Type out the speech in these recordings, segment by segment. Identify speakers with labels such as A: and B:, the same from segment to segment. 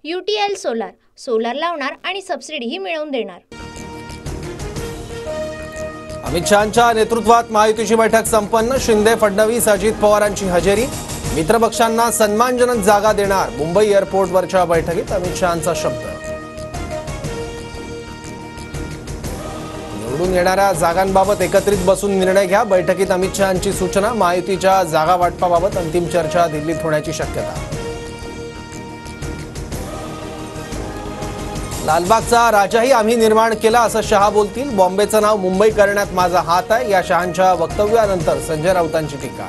A: UTL solar लावणार आणि सबसिडीही मिळवून देणार।
B: अमित शहांच्या नेतृत्वात महायुतीची बैठक संपन्न। शिंदे, फडणवीस, अजित पवारांची हजेरी। मित्रपक्षांना सन्मानजनक जागा देणार। मुंबई एअरपोर्टवरच्या बैठकीत अमित शहांचा शब्द। निवडून येणाऱ्या जागांबाबत एकत्रित बसून निर्णय घ्या। बैठकीत अमित शहांची सूचना। महायुतीच्या जागा वाटपाबाबत अंतिम चर्चा दिल्लीत होण्याची शक्यता। लालबागचा राजाही आम्ही निर्माण केला असं शहा बोलतील। बॉम्बेचं नाव मुंबई करण्यात माझा हात आहे, या शहांच्या वक्तव्यानंतर संजय राऊतांची टीका।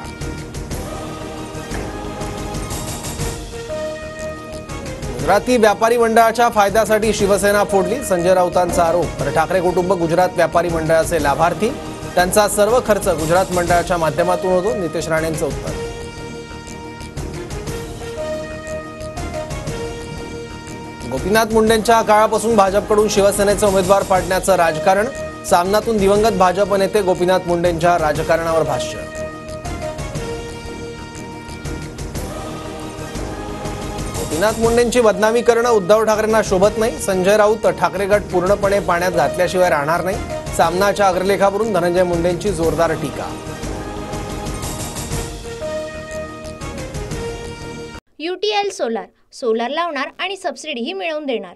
B: गुजराती व्यापारी मंडळाच्या फायद्यासाठी शिवसेना फोडली, संजय राऊतांचा आरोप। तर ठाकरे कुटुंब गुजरात व्यापारी मंडळाचे लाभार्थी, त्यांचा सर्व खर्च गुजरात मंडळाच्या माध्यमातून होतो, नितेश राणेंचं उत्तर। गोपीनाथ मुंडेंच्या काळापासून भाजपकडून शिवसेनेचे उमेदवार पाडण्याचं राजकारण। सामनातून दिवंगत भाजप नेते गोपीनाथ मुंडेंच्या राजकारणावर भाष्य। गोपीनाथ मुंडेंची बदनामी करणं उद्धव ठाकरेंना शोभत नाही। संजय राऊत, ठाकरे गट पूर्णपणे पाण्यात घातल्याशिवाय राहणार नाही। सामनाच्या अग्रलेखावरून धनंजय मुंडेंची जोरदार टीका।
A: UTL सोलार लावणार आणि सबसिडीही मिळवून देणार।